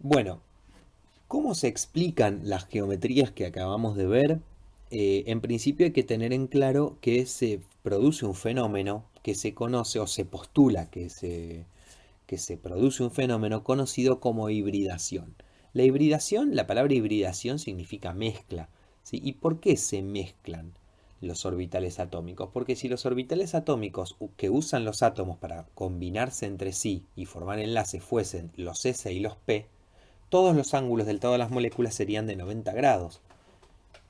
Bueno, ¿cómo se explican las geometrías que acabamos de ver? En principio hay que tener en claro que se produce un fenómeno que se conoce o se postula que se produce un fenómeno conocido como hibridación. La hibridación, la palabra hibridación significa mezcla, ¿sí? ¿Y por qué se mezclan los orbitales atómicos? Porque si los orbitales atómicos que usan los átomos para combinarse entre sí y formar enlaces fuesen los S y los P, todos los ángulos de todas las moléculas serían de 90 grados,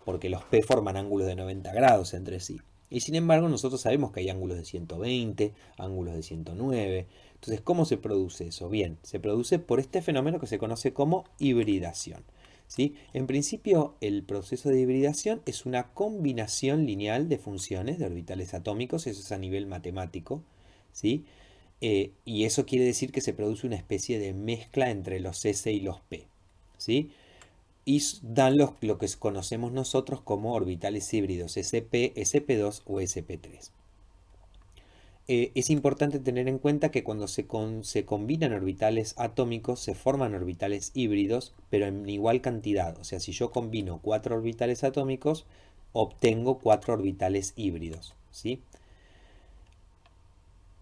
porque los P forman ángulos de 90 grados entre sí. Y sin embargo, nosotros sabemos que hay ángulos de 120, ángulos de 109. Entonces, ¿cómo se produce eso? Bien, se produce por este fenómeno que se conoce como hibridación. ¿Sí? En principio, el proceso de hibridación es una combinación lineal de funciones de orbitales atómicos, eso es a nivel matemático. ¿Sí? Y eso quiere decir que se produce una especie de mezcla entre los S y los P. ¿Sí? Y dan lo que conocemos nosotros como orbitales híbridos SP, SP2 o SP3. Es importante tener en cuenta que cuando se combinan orbitales atómicos se forman orbitales híbridos, pero en igual cantidad. O sea, si yo combino 4 orbitales atómicos, obtengo 4 orbitales híbridos. ¿Sí?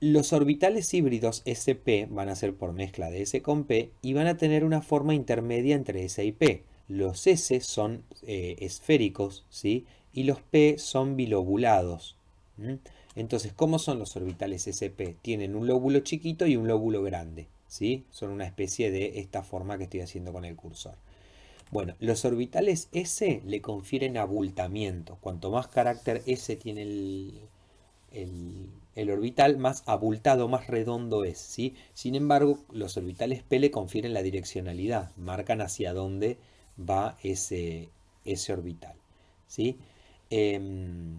Los orbitales híbridos sp van a ser por mezcla de s con p y van a tener una forma intermedia entre s y p. Los s son esféricos, ¿sí? Y los p son bilobulados. ¿Mm? Entonces, ¿cómo son los orbitales sp? Tienen un lóbulo chiquito y un lóbulo grande, ¿sí? Son una especie de esta forma que estoy haciendo con el cursor. Bueno, los orbitales s le confieren abultamiento. Cuanto más carácter s tiene el orbital, más abultado, más redondo es, ¿sí? Sin embargo, los orbitales P le confieren la direccionalidad, marcan hacia dónde va ese orbital, ¿sí? Em,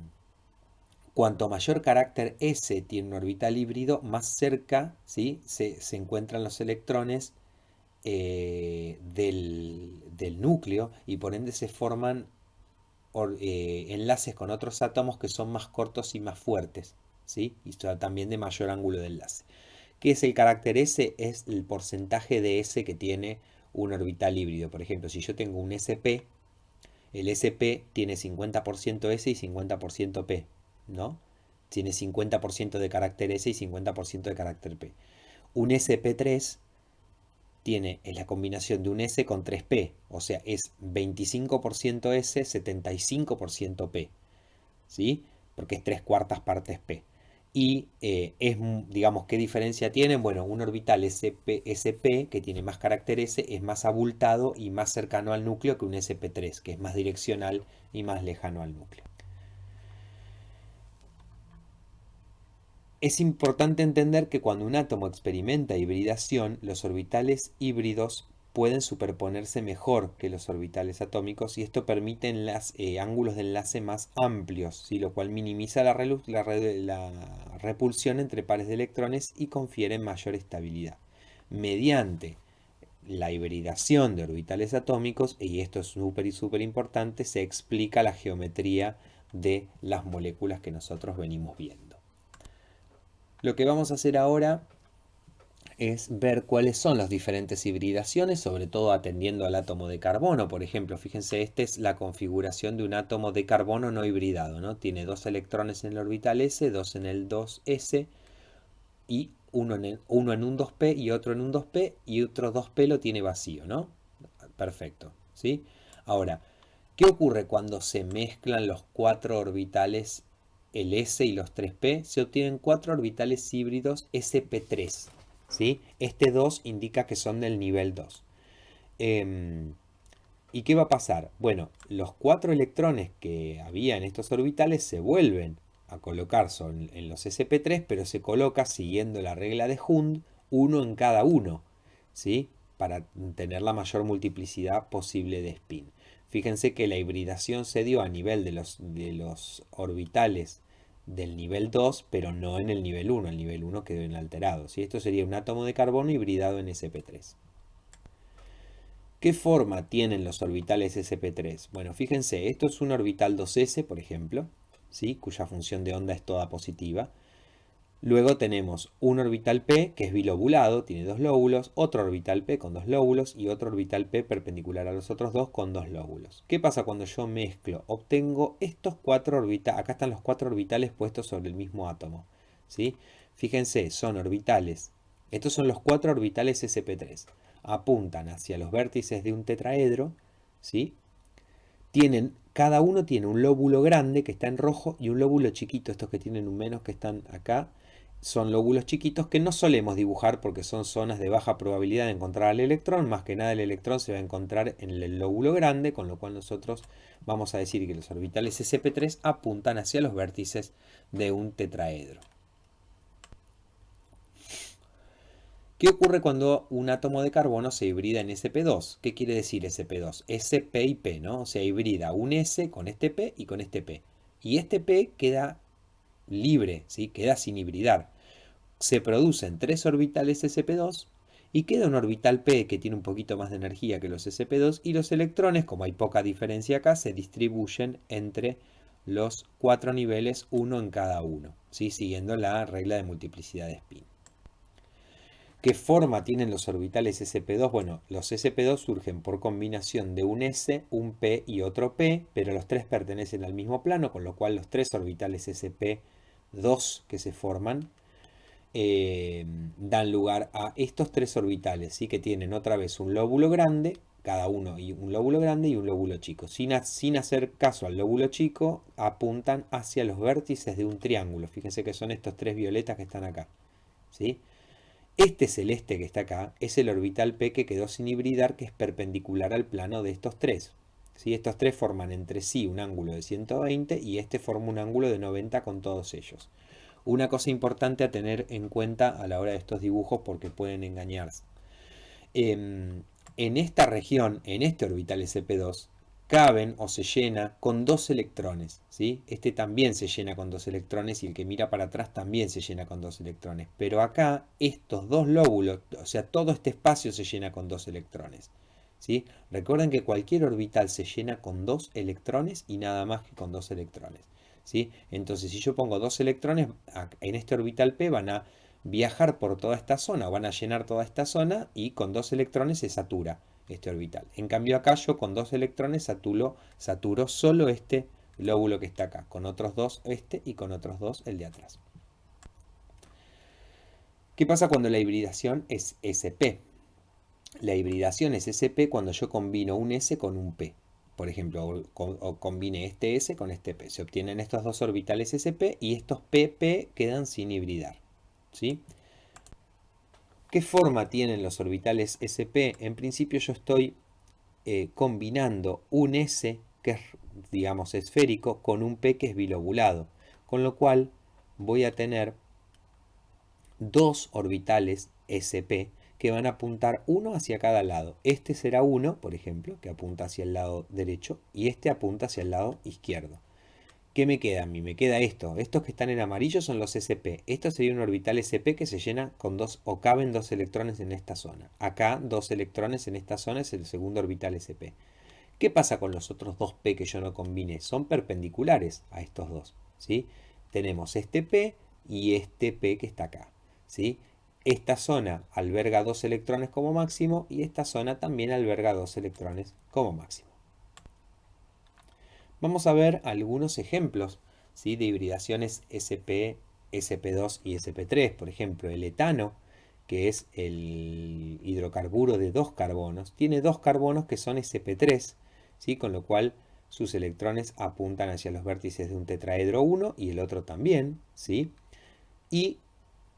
Cuanto mayor carácter S tiene un orbital híbrido, más cerca, ¿sí? se encuentran los electrones del núcleo y por ende se forman enlaces con otros átomos que son más cortos y más fuertes, ¿sí? Y también de mayor ángulo de enlace. ¿Qué es el carácter S? Es el porcentaje de S que tiene un orbital híbrido. Por ejemplo, si yo tengo un SP, el SP tiene 50% S y 50% P, ¿no? Tiene 50% de carácter S y 50% de carácter P. Un SP3 es la combinación de un S con 3P, o sea, es 25% S, 75% P, ¿sí? Porque es 3 cuartas partes P. Y digamos, ¿qué diferencia tienen? Bueno, un orbital SP que tiene más carácter S es más abultado y más cercano al núcleo que un SP3, que es más direccional y más lejano al núcleo. Es importante entender que cuando un átomo experimenta hibridación, los orbitales híbridos pueden superponerse mejor que los orbitales atómicos y esto permite ángulos de enlace más amplios, ¿sí? Lo cual minimiza la repulsión entre pares de electrones y confiere mayor estabilidad. Mediante la hibridación de orbitales atómicos, y esto es súper y súper importante, se explica la geometría de las moléculas que nosotros venimos viendo. Lo que vamos a hacer ahora es ver cuáles son las diferentes hibridaciones, sobre todo atendiendo al átomo de carbono. Por ejemplo, fíjense, esta es la configuración de un átomo de carbono no hibridado, ¿no? Tiene 2 electrones en el orbital S, 2 en el 2s y uno en un 2p y otro en un 2p y otro 2p lo tiene vacío, ¿no? Perfecto, ¿sí? Ahora, ¿qué ocurre cuando se mezclan los 4 orbitales, el S y los 3p? Se obtienen 4 orbitales híbridos sp3, ¿sí? Este 2 indica que son del nivel 2. ¿Y qué va a pasar? Bueno, los 4 electrones que había en estos orbitales se vuelven a colocar en los sp3, pero se coloca siguiendo la regla de Hund, uno en cada uno, ¿sí? Para tener la mayor multiplicidad posible de spin. Fíjense que la hibridación se dio a nivel de los orbitales del nivel 2, pero no en el nivel 1. El nivel 1 quedó inalterado, ¿sí? Esto sería un átomo de carbono hibridado en sp3. ¿Qué forma tienen los orbitales sp3? Bueno, fíjense, esto es un orbital 2s, por ejemplo, ¿sí? Cuya función de onda es toda positiva. Luego tenemos un orbital P que es bilobulado, tiene dos lóbulos, otro orbital P con dos lóbulos y otro orbital P perpendicular a los otros dos con dos lóbulos. ¿Qué pasa cuando yo mezclo? Obtengo estos cuatro orbitales, acá están los cuatro orbitales puestos sobre el mismo átomo, ¿sí? Fíjense, son orbitales, estos son los cuatro orbitales sp3, apuntan hacia los vértices de un tetraedro, ¿sí? Cada uno tiene un lóbulo grande que está en rojo y un lóbulo chiquito, estos que tienen un menos que están acá, son lóbulos chiquitos que no solemos dibujar porque son zonas de baja probabilidad de encontrar al electrón. Más que nada el electrón se va a encontrar en el lóbulo grande, con lo cual nosotros vamos a decir que los orbitales sp3 apuntan hacia los vértices de un tetraedro. ¿Qué ocurre cuando un átomo de carbono se hibrida en sp2? ¿Qué quiere decir sp2? Sp y P, ¿no? O sea, hibrida un S con este P y con este P. Y este P queda libre, ¿sí? Queda sin hibridar. Se producen tres orbitales sp2 y queda un orbital P que tiene un poquito más de energía que los sp2 y los electrones, como hay poca diferencia acá, se distribuyen entre los cuatro niveles, uno en cada uno, ¿sí? Siguiendo la regla de multiplicidad de spin. ¿Qué forma tienen los orbitales sp2? Bueno, los sp2 surgen por combinación de un S, un P y otro P, pero los tres pertenecen al mismo plano, con lo cual los tres orbitales sp2 que se forman dan lugar a estos tres orbitales, ¿sí? Que tienen otra vez un lóbulo grande, cada uno y un lóbulo grande y un lóbulo chico. Sin hacer caso al lóbulo chico, apuntan hacia los vértices de un triángulo. Fíjense que son estos tres violetas que están acá, ¿sí? Este celeste que está acá es el orbital P que quedó sin hibridar, que es perpendicular al plano de estos tres. ¿Sí? Estos tres forman entre sí un ángulo de 120 y este forma un ángulo de 90 con todos ellos. Una cosa importante a tener en cuenta a la hora de estos dibujos porque pueden engañarse. En esta región, en este orbital sp2, caben o se llena con dos electrones, ¿sí? Este también se llena con dos electrones y el que mira para atrás también se llena con dos electrones. Pero acá estos dos lóbulos, o sea, todo este espacio se llena con dos electrones, ¿sí? Recuerden que cualquier orbital se llena con dos electrones y nada más que con dos electrones, ¿sí? Entonces, si yo pongo dos electrones en este orbital P, van a viajar por toda esta zona, van a llenar toda esta zona y con dos electrones se satura este orbital. En cambio acá yo con dos electrones saturo solo este lóbulo que está acá, con otros dos este y con otros dos el de atrás. ¿Qué pasa cuando la hibridación es sp? La hibridación es sp cuando yo combino un S con un P. Por ejemplo, o combine este S con este P. Se obtienen estos dos orbitales sp y estos pp quedan sin hibridar, ¿sí? ¿Qué forma tienen los orbitales sp? En principio yo estoy combinando un S que es, digamos, esférico con un P que es bilobulado. Con lo cual voy a tener dos orbitales sp que van a apuntar uno hacia cada lado. Este será uno, por ejemplo, que apunta hacia el lado derecho y este apunta hacia el lado izquierdo. ¿Qué me queda a mí? Me queda esto. Estos que están en amarillo son los sp. Esto sería un orbital sp que se llena con dos, o caben dos electrones en esta zona. Acá dos electrones en esta zona es el segundo orbital sp. ¿Qué pasa con los otros dos p que yo no combiné? Son perpendiculares a estos dos, ¿sí? Tenemos este p y este p que está acá, ¿sí? Esta zona alberga dos electrones como máximo y esta zona también alberga dos electrones como máximo. Vamos a ver algunos ejemplos, ¿sí? De hibridaciones sp, sp2 y sp3. Por ejemplo, el etano, que es el hidrocarburo de dos carbonos, tiene dos carbonos que son sp3, ¿sí? Con lo cual sus electrones apuntan hacia los vértices de un tetraedro 1 y el otro también, ¿sí? Y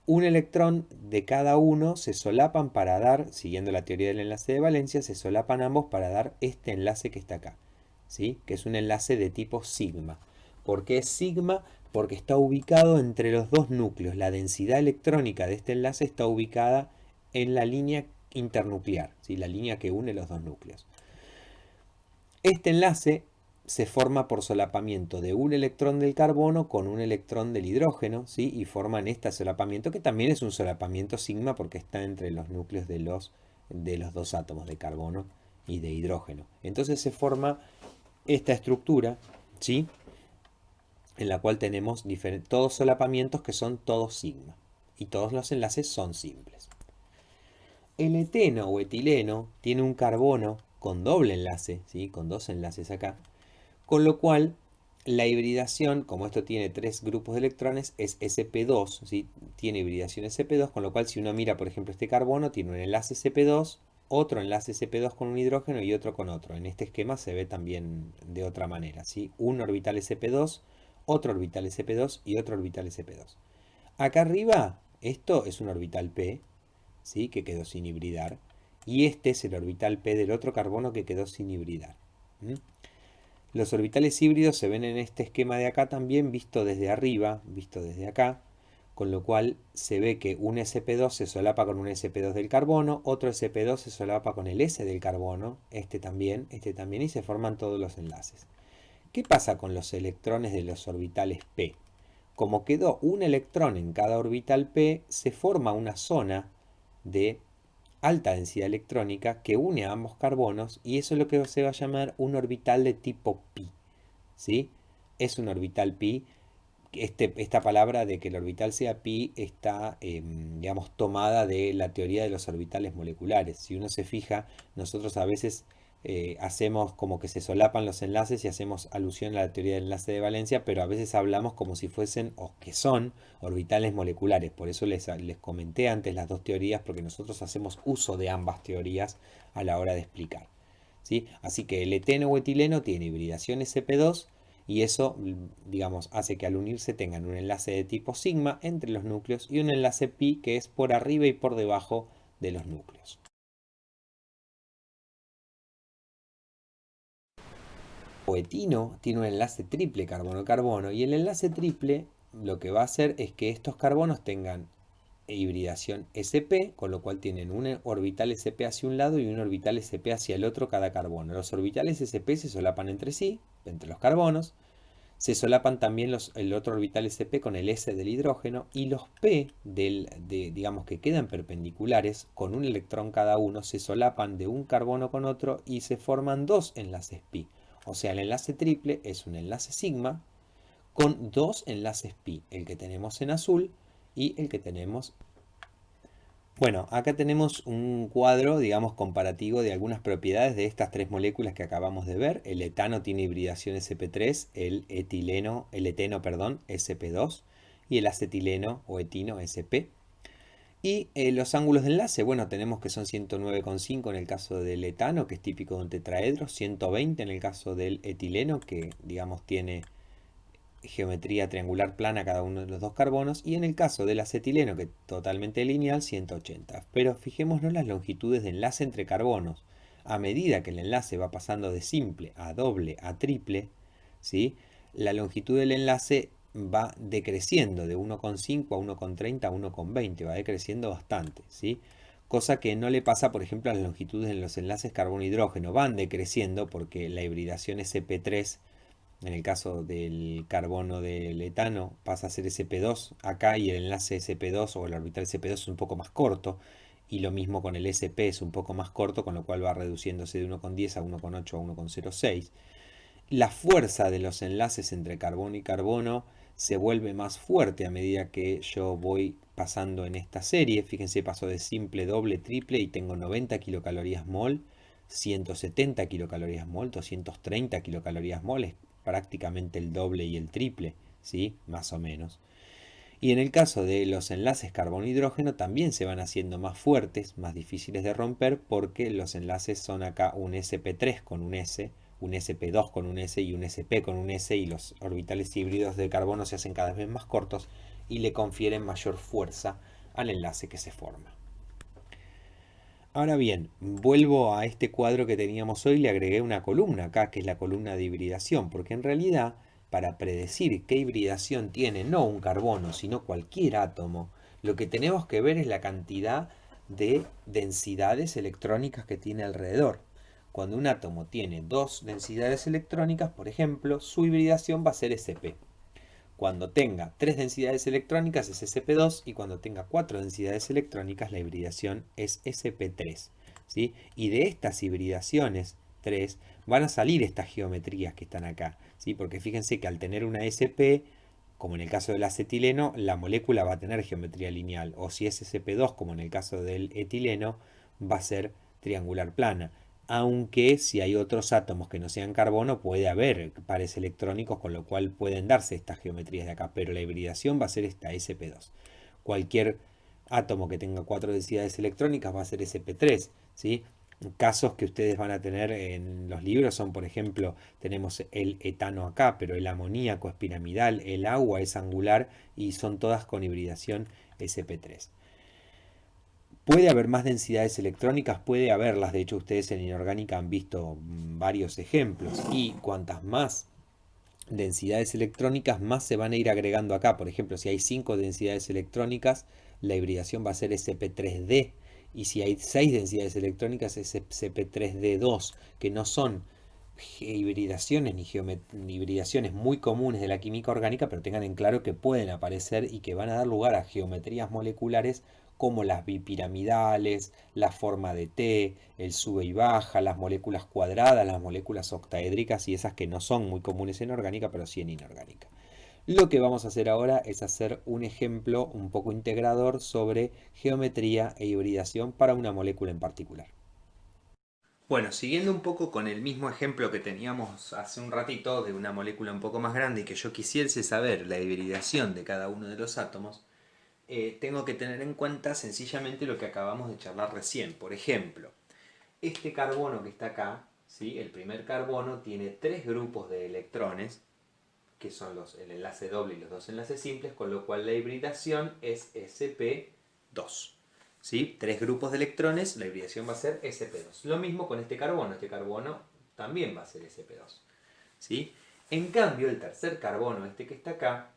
un electrón de cada uno se solapan para dar, siguiendo la teoría del enlace de valencia, se solapan ambos para dar este enlace que está acá, ¿sí? Que es un enlace de tipo sigma. ¿Por qué es sigma? Porque está ubicado entre los dos núcleos. La densidad electrónica de este enlace está ubicada en la línea internuclear, ¿sí? La línea que une los dos núcleos. Este enlace se forma por solapamiento de un electrón del carbono con un electrón del hidrógeno, ¿sí? Y forman este solapamiento que también es un solapamiento sigma porque está entre los núcleos de los dos átomos de carbono y de hidrógeno. Entonces se forma esta estructura, ¿sí? en la cual tenemos todos solapamientos que son todos sigma. Y todos los enlaces son simples. El eteno o etileno tiene un carbono con doble enlace, ¿sí? Con dos enlaces acá. Con lo cual, la hibridación, como esto tiene tres grupos de electrones, es sp2, ¿sí? Tiene hibridación sp2, con lo cual si uno mira, por ejemplo, este carbono, tiene un enlace sp2, otro enlace sp2 con un hidrógeno y otro con otro. En este esquema se ve también de otra manera, ¿sí? Un orbital sp2, otro orbital sp2 y otro orbital sp2. Acá arriba, esto es un orbital p, ¿sí? Que quedó sin hibridar. Y este es el orbital p del otro carbono que quedó sin hibridar. ¿Mm? Los orbitales híbridos se ven en este esquema de acá también, visto desde arriba, visto desde acá, con lo cual se ve que un sp2 se solapa con un sp2 del carbono, otro sp2 se solapa con el s del carbono, este también, y se forman todos los enlaces. ¿Qué pasa con los electrones de los orbitales p? Como quedó un electrón en cada orbital p, se forma una zona de alta densidad electrónica que une a ambos carbonos y eso es lo que se va a llamar un orbital de tipo pi. ¿Sí? Es un orbital pi. Esta palabra de que el orbital sea pi está, digamos, tomada de la teoría de los orbitales moleculares. Si uno se fija, nosotros a veces hacemos como que se solapan los enlaces y hacemos alusión a la teoría del enlace de valencia, pero a veces hablamos como si fuesen o que son orbitales moleculares. Por eso les comenté antes las dos teorías, porque nosotros hacemos uso de ambas teorías a la hora de explicar. ¿Sí? Así que el eteno o etileno tiene hibridación sp2 y eso, digamos, hace que al unirse tengan un enlace de tipo sigma entre los núcleos y un enlace pi que es por arriba y por debajo de los núcleos. O etino tiene un enlace triple carbono-carbono y el enlace triple lo que va a hacer es que estos carbonos tengan hibridación sp, con lo cual tienen un orbital sp hacia un lado y un orbital sp hacia el otro cada carbono. Los orbitales sp se solapan entre sí, entre los carbonos. Se solapan también el otro orbital sp con el s del hidrógeno y los p, digamos que quedan perpendiculares con un electrón cada uno, se solapan de un carbono con otro y se forman dos enlaces pi. O sea, el enlace triple es un enlace sigma con dos enlaces pi, el que tenemos en azul y el que tenemos. Bueno, acá tenemos un cuadro, digamos, comparativo de algunas propiedades de estas tres moléculas que acabamos de ver. El etano tiene hibridación sp3, el eteno, perdón, sp2 y el acetileno o etino sp. Y los ángulos de enlace, bueno, tenemos que son 109,5 en el caso del etano, que es típico de un tetraedro, 120 en el caso del etileno, que digamos tiene geometría triangular plana cada uno de los dos carbonos, y en el caso del acetileno, que es totalmente lineal, 180. Pero fijémonos las longitudes de enlace entre carbonos. A medida que el enlace va pasando de simple a doble a triple, ¿sí? La longitud del enlace va decreciendo de 1,5 a 1,30 a 1,20, va decreciendo bastante, ¿sí? Cosa que no le pasa, por ejemplo, a las longitudes en los enlaces carbono-hidrógeno, van decreciendo porque la hibridación sp3 en el caso del carbono del etano pasa a ser sp2 acá y el enlace sp2 o el orbital sp2 es un poco más corto y lo mismo con el sp es un poco más corto, con lo cual va reduciéndose de 1,10 a 1,8 a 1,06. La fuerza de los enlaces entre carbono y carbono se vuelve más fuerte a medida que yo voy pasando en esta serie. Fíjense, paso de simple, doble, triple y tengo 90 kilocalorías mol, 170 kilocalorías mol, 230 kilocalorías mol, es prácticamente el doble y el triple, ¿sí? Más o menos. Y en el caso de los enlaces carbono-hidrógeno también se van haciendo más fuertes, más difíciles de romper, porque los enlaces son acá un sp3 con un s, un sp2 con un s y un sp con un s, y los orbitales híbridos de carbono se hacen cada vez más cortos y le confieren mayor fuerza al enlace que se forma. Ahora bien, vuelvo a este cuadro que teníamos hoy, le agregué una columna acá, que es la columna de hibridación, porque en realidad, para predecir qué hibridación tiene no un carbono, sino cualquier átomo, lo que tenemos que ver es la cantidad de densidades electrónicas que tiene alrededor. Cuando un átomo tiene dos densidades electrónicas, por ejemplo, su hibridación va a ser sp. Cuando tenga 3 densidades electrónicas es sp2 y cuando tenga 4 densidades electrónicas la hibridación es sp3. ¿Sí? Y de estas hibridaciones 3, van a salir estas geometrías que están acá, ¿sí? Porque fíjense que al tener una sp, como en el caso del acetileno, la molécula va a tener geometría lineal, o si es sp2, como en el caso del etileno, va a ser triangular plana. Aunque si hay otros átomos que no sean carbono, puede haber pares electrónicos, con lo cual pueden darse estas geometrías de acá, pero la hibridación va a ser esta sp2. Cualquier átomo que tenga 4 densidades electrónicas va a ser sp3, ¿sí? Casos que ustedes van a tener en los libros son, por ejemplo, tenemos el etano acá, pero el amoníaco es piramidal, el agua es angular y son todas con hibridación sp3. Puede haber más densidades electrónicas, puede haberlas, de hecho ustedes en inorgánica han visto varios ejemplos, y cuantas más densidades electrónicas más se van a ir agregando acá. Por ejemplo, si hay 5 densidades electrónicas, la hibridación va a ser sp3d, y si hay 6 densidades electrónicas es sp3d2, que no son hibridaciones ni hibridaciones muy comunes de la química orgánica, pero tengan en claro que pueden aparecer y que van a dar lugar a geometrías moleculares como las bipiramidales, la forma de T, el sube y baja, las moléculas cuadradas, las moléculas octaédricas y esas que no son muy comunes en orgánica, pero sí en inorgánica. Lo que vamos a hacer ahora es hacer un ejemplo un poco integrador sobre geometría e hibridación para una molécula en particular. Bueno, siguiendo un poco con el mismo ejemplo que teníamos hace un ratito de una molécula un poco más grande y que yo quisiese saber la hibridación de cada uno de los átomos, tengo que tener en cuenta sencillamente lo que acabamos de charlar recién. Por ejemplo, este carbono que está acá, ¿sí? El primer carbono tiene 3 grupos de electrones, que son el enlace doble y los 2 enlaces simples, con lo cual la hibridación es sp2. ¿Sí? 3 grupos de electrones, la hibridación va a ser sp2. Lo mismo con este carbono también va a ser sp2. ¿Sí? En cambio, el tercer carbono, este que está acá,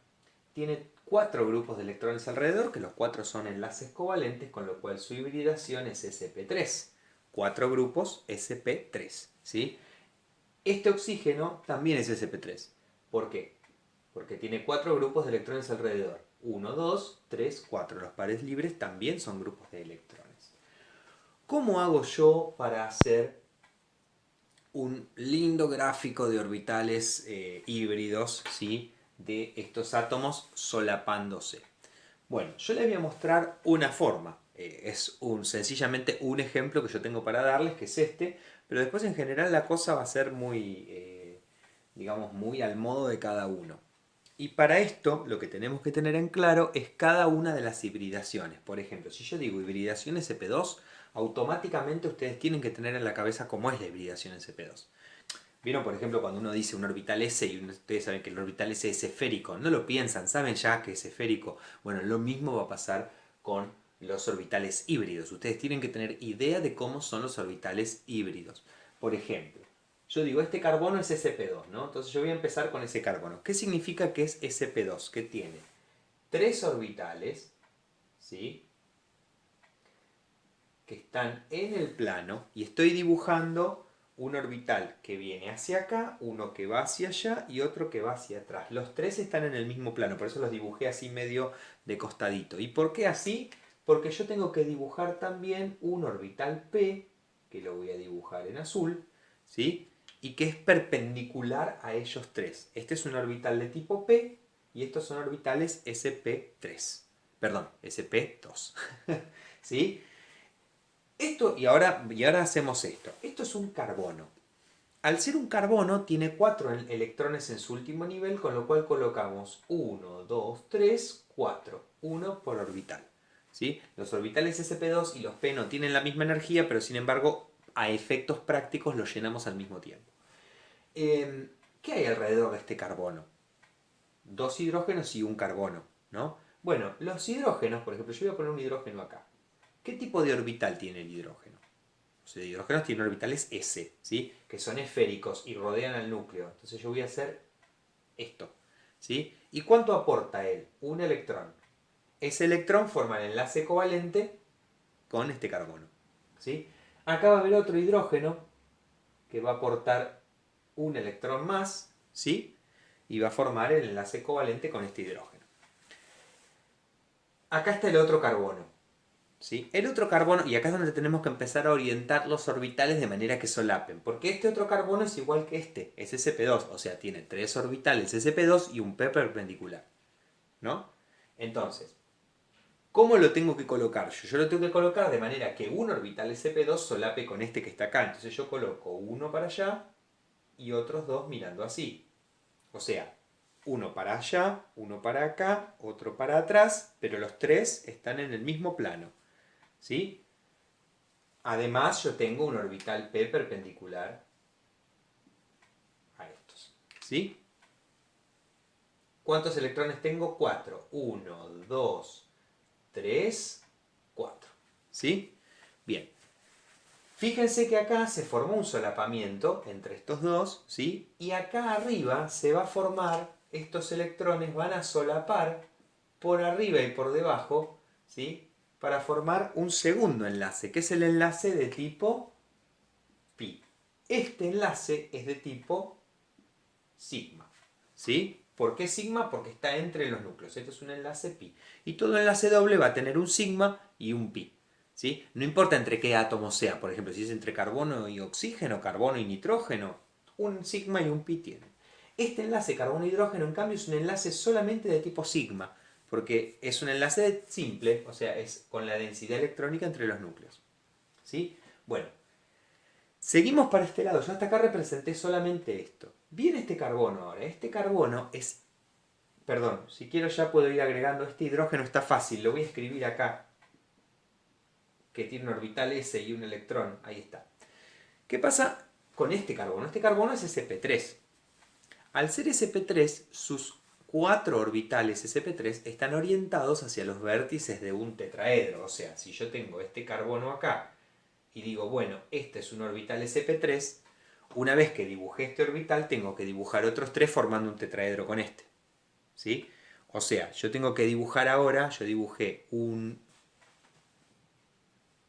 tiene 4 grupos de electrones alrededor, que los 4 son enlaces covalentes, con lo cual su hibridación es sp3. 4 grupos sp3. ¿Sí? Este oxígeno también es sp3. ¿Por qué? Porque tiene 4 grupos de electrones alrededor. 1, 2, 3, 4. Los pares libres también son grupos de electrones. ¿Cómo hago yo para hacer un lindo gráfico de orbitales híbridos, ¿sí? De estos átomos solapándose? Bueno, yo les voy a mostrar una forma. Sencillamente un ejemplo que yo tengo para darles, que es este, pero después en general la cosa va a ser muy, digamos, muy al modo de cada uno. Y para esto lo que tenemos que tener en claro es cada una de las hibridaciones. Por ejemplo, si yo digo hibridación sp2, automáticamente ustedes tienen que tener en la cabeza cómo es la hibridación sp2. ¿Vieron, por ejemplo, cuando uno dice un orbital S y ustedes saben que el orbital S es esférico? No lo piensan, saben ya que es esférico. Bueno, lo mismo va a pasar con los orbitales híbridos. Ustedes tienen que tener idea de cómo son los orbitales híbridos. Por ejemplo, yo digo, este carbono es sp2, ¿no? Entonces yo voy a empezar con ese carbono. ¿Qué significa que es sp2? Que tiene 3 orbitales, ¿sí? Que están en el plano y estoy dibujando un orbital que viene hacia acá, uno que va hacia allá y otro que va hacia atrás. Los 3 están en el mismo plano, por eso los dibujé así medio de costadito. ¿Y por qué así? Porque yo tengo que dibujar también un orbital P, que lo voy a dibujar en azul, ¿sí? Y que es perpendicular a ellos 3. Este es un orbital de tipo P y estos son orbitales sp3. Perdón, sp2. ¿Sí? Y ahora hacemos esto. Esto es un carbono. Al ser un carbono, tiene 4 electrones en su último nivel, con lo cual colocamos 1, 2, 3, 4. 1 por orbital. ¿Sí? Los orbitales sp2 y los p no tienen la misma energía, pero sin embargo, a efectos prácticos los llenamos al mismo tiempo. ¿Qué hay alrededor de este carbono? 2 hidrógenos y un carbono, ¿no? Bueno, los hidrógenos, por ejemplo, yo voy a poner un hidrógeno acá. ¿Qué tipo de orbital tiene el hidrógeno? Los hidrógenos tienen orbitales S, ¿sí? Que son esféricos y rodean al núcleo. Entonces yo voy a hacer esto, ¿sí? ¿Y cuánto aporta él? Un electrón. Ese electrón forma el enlace covalente con este carbono, ¿sí? Acá va a haber otro hidrógeno que va a aportar un electrón más, ¿sí? Y va a formar el enlace covalente con este hidrógeno. Acá está el otro carbono. ¿sí? El otro carbono, y acá es donde tenemos que empezar a orientar los orbitales de manera que solapen, porque este otro carbono es igual que este, es sp2, o sea, tiene 3 orbitales sp2 y un p perpendicular, ¿no? Entonces, ¿cómo lo tengo que colocar yo? Yo lo tengo que colocar de manera que un orbital sp2 solape con este que está acá, entonces yo coloco uno para allá y otros dos mirando así. O sea, uno para allá, uno para acá, otro para atrás, pero los tres están en el mismo plano, ¿sí? Además, yo tengo un orbital p perpendicular a estos, ¿sí? ¿Cuántos electrones tengo? 4. 1, 2, 3, 4, ¿sí? Bien. Fíjense que acá se formó un solapamiento entre estos dos, ¿sí? Y acá arriba se va a formar, estos electrones van a solapar por arriba y por debajo, ¿sí? Para formar un segundo enlace, que es el enlace de tipo pi. Este enlace es de tipo sigma, ¿sí? ¿Por qué sigma? Porque está entre los núcleos. Este es un enlace pi. Y todo enlace doble va a tener un sigma y un pi, ¿sí? No importa entre qué átomo sea, por ejemplo, si es entre carbono y oxígeno, carbono y nitrógeno, un sigma y un pi tienen. Este enlace carbono-hidrógeno, en cambio, es un enlace solamente de tipo sigma, porque es un enlace simple, o sea, es con la densidad electrónica entre los núcleos, ¿sí? Bueno, seguimos para este lado. Yo hasta acá representé solamente esto. Viene este carbono ahora. Este carbono es... Perdón, si quiero ya puedo ir agregando este hidrógeno. Está fácil. Lo voy a escribir acá. Que tiene un orbital S y un electrón. Ahí está. ¿Qué pasa con este carbono? Este carbono es sp3. Al ser sp3, sus 4 orbitales sp3 están orientados hacia los vértices de un tetraedro. O sea, si yo tengo este carbono acá y digo, bueno, este es un orbital sp3, una vez que dibujé este orbital, tengo que dibujar otros 3 formando un tetraedro con este, ¿sí? O sea, yo tengo que dibujar ahora, yo dibujé un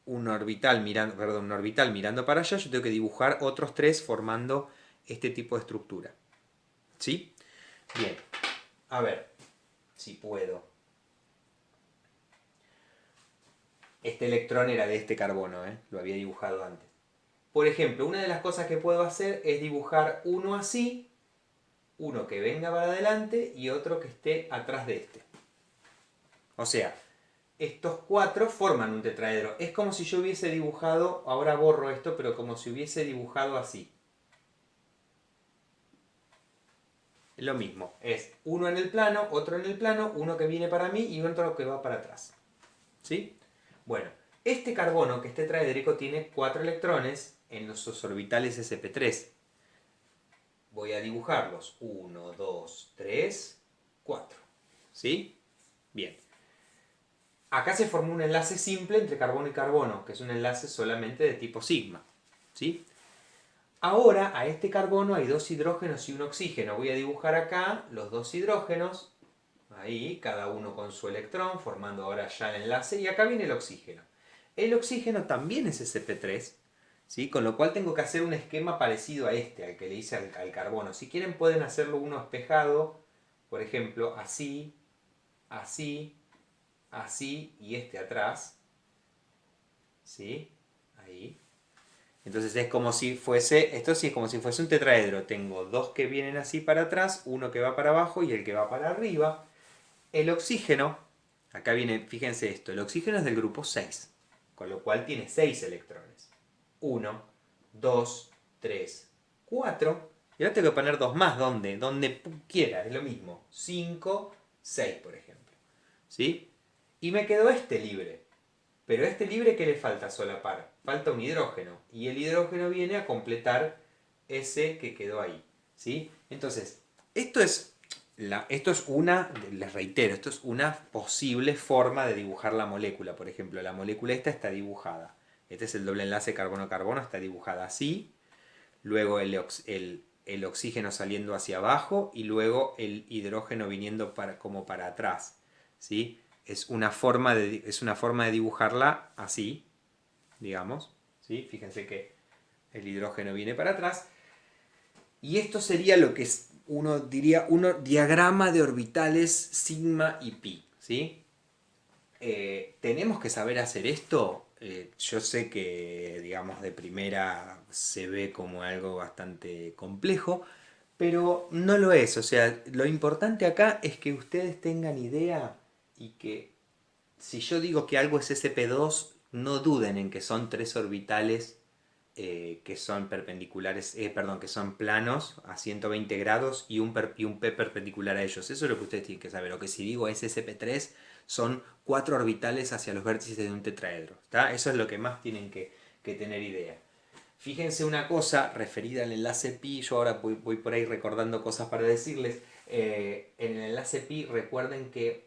orbital mirando para allá, yo tengo que dibujar otros 3 formando este tipo de estructura, ¿sí? Bien, a ver si puedo. Este electrón era de este carbono, lo había dibujado antes. Por ejemplo, una de las cosas que puedo hacer es dibujar uno así, uno que venga para adelante y otro que esté atrás de este. O sea, estos 4 forman un tetraedro. Es como si yo hubiese dibujado, ahora borro esto, pero como si hubiese dibujado así. Lo mismo, es uno en el plano, otro en el plano, uno que viene para mí y otro que va para atrás. ¿Sí? Bueno, este carbono que es tetraédrico tiene 4 electrones en sus orbitales sp3. Voy a dibujarlos. 1, 2, 3, 4. ¿Sí? Bien. Acá se formó un enlace simple entre carbono y carbono, que es un enlace solamente de tipo sigma, ¿sí? Ahora a este carbono hay 2 hidrógenos y un oxígeno. Voy a dibujar acá los 2 hidrógenos, ahí, cada uno con su electrón, formando ahora ya el enlace, y acá viene el oxígeno. El oxígeno también es sp3, ¿sí? Con lo cual tengo que hacer un esquema parecido a este, al que le hice al carbono. Si quieren pueden hacerlo uno espejado, por ejemplo, así, así, así y este atrás, ¿sí? Ahí. Entonces es como si fuese, esto sí es como si fuese un tetraedro. Tengo 2 que vienen así para atrás, uno que va para abajo y el que va para arriba. El oxígeno, acá viene, fíjense esto, el oxígeno es del grupo 6, con lo cual tiene 6 electrones. 1, 2, 3, 4. Y ahora tengo que poner 2 más, ¿dónde? Donde quiera, es lo mismo. 5, 6, por ejemplo. ¿Sí? Y me quedó este libre. Pero a este libre, ¿qué le falta solapar? Falta un hidrógeno. Y el hidrógeno viene a completar ese que quedó ahí. ¿Sí? Entonces, esto es una, les reitero, esto es una posible forma de dibujar la molécula. Por ejemplo, la molécula esta está dibujada. Este es el doble enlace carbono-carbono, está dibujada así. Luego el oxígeno saliendo hacia abajo y luego el hidrógeno viniendo como para atrás. ¿Sí? Es una forma de dibujarla así, digamos. ¿Sí? Fíjense que el hidrógeno viene para atrás. Y esto sería lo que uno diría un diagrama de orbitales sigma y pi. ¿Sí? ¿Tenemos que saber hacer esto? Yo sé que, digamos, de primera se ve como algo bastante complejo, pero no lo es. O sea, lo importante acá es que ustedes tengan idea y que si yo digo que algo es SP2, no duden en que son tres orbitales que son perpendiculares, perdón, que son planos a 120 grados y un P perpendicular a ellos. Eso es lo que ustedes tienen que saber. O que si digo SSP3, son cuatro orbitales hacia los vértices de un tetraedro. ¿Está? Eso es lo que más tienen que tener idea. Fíjense una cosa referida al enlace pi, yo ahora voy por ahí recordando cosas para decirles. En el enlace pi recuerden que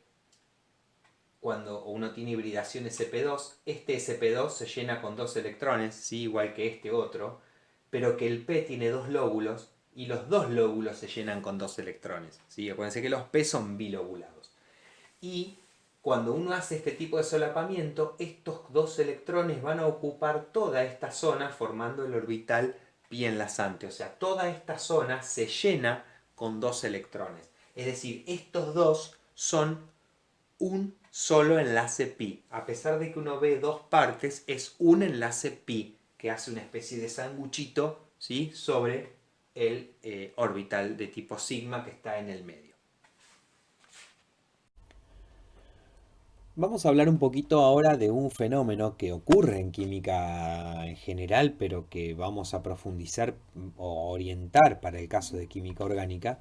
cuando uno tiene hibridación sp2, este sp2 se llena con dos electrones, ¿sí? Igual que este otro, pero que el P tiene dos lóbulos y los dos lóbulos se llenan con dos electrones. ¿Sí? Acuérdense que los P son bilobulados. Y cuando uno hace este tipo de solapamiento, estos dos electrones van a ocupar toda esta zona formando el orbital pi enlazante. O sea, toda esta zona se llena con dos electrones. Es decir, estos dos son un solo enlace pi. A pesar de que uno ve dos partes, es un enlace pi que hace una especie de sanguchito, ¿sí? Sobre el orbital de tipo sigma que está en el medio. Vamos a hablar un poquito ahora de un fenómeno que ocurre en química en general, pero que vamos a profundizar o orientar para el caso de química orgánica,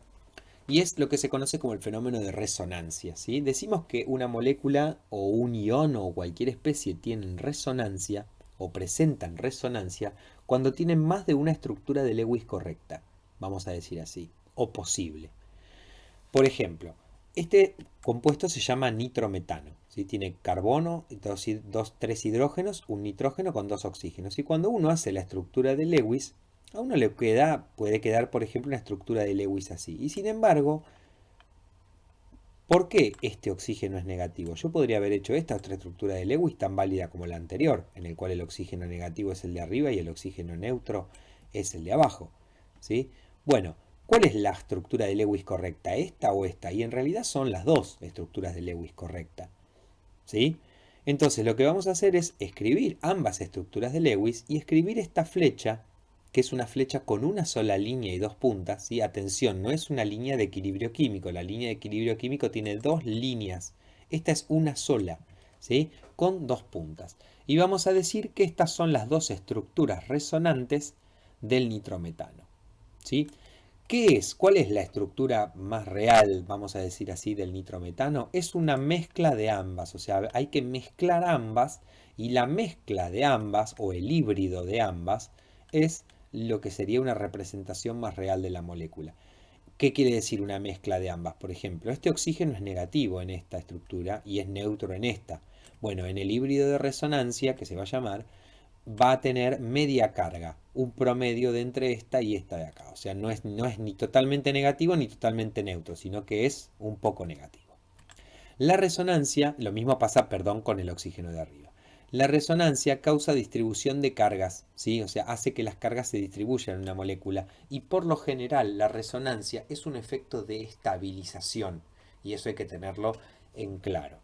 y es lo que se conoce como el fenómeno de resonancia, ¿sí? Decimos que una molécula o un ion o cualquier especie tienen resonancia o presentan resonancia cuando tienen más de una estructura de Lewis correcta, vamos a decir así, o posible. Por ejemplo, este compuesto se llama nitrometano, ¿sí? Tiene carbono, tres hidrógenos, un nitrógeno con dos oxígenos. Y cuando uno hace la estructura de Lewis, a uno puede quedar, por ejemplo, una estructura de Lewis así. Y sin embargo, ¿por qué este oxígeno es negativo? Yo podría haber hecho esta otra estructura de Lewis tan válida como la anterior, en el cual el oxígeno negativo es el de arriba y el oxígeno neutro es el de abajo, ¿sí? Bueno, ¿cuál es la estructura de Lewis correcta? ¿Esta o esta? Y en realidad son las dos estructuras de Lewis correcta, ¿sí? Entonces lo que vamos a hacer es escribir ambas estructuras de Lewis y escribir esta flecha, que es una flecha con una sola línea y dos puntas, ¿sí? Atención, no es una línea de equilibrio químico, la línea de equilibrio químico tiene dos líneas, esta es una sola, ¿sí? Con dos puntas. Y vamos a decir que estas son las dos estructuras resonantes del nitrometano, ¿sí? ¿Qué es? ¿Cuál es la estructura más real, vamos a decir así, del nitrometano? Es una mezcla de ambas, o sea, hay que mezclar ambas y la mezcla de ambas o el híbrido de ambas es lo que sería una representación más real de la molécula. ¿Qué quiere decir una mezcla de ambas? Por ejemplo, este oxígeno es negativo en esta estructura y es neutro en esta. Bueno, en el híbrido de resonancia, que se va a llamar, va a tener media carga, un promedio de entre esta y esta de acá. O sea, no es ni totalmente negativo ni totalmente neutro, sino que es un poco negativo. La resonancia, lo mismo pasa, perdón, con el oxígeno de arriba. La resonancia causa distribución de cargas, ¿sí? O sea, hace que las cargas se distribuyan en una molécula y por lo general la resonancia es un efecto de estabilización y eso hay que tenerlo en claro.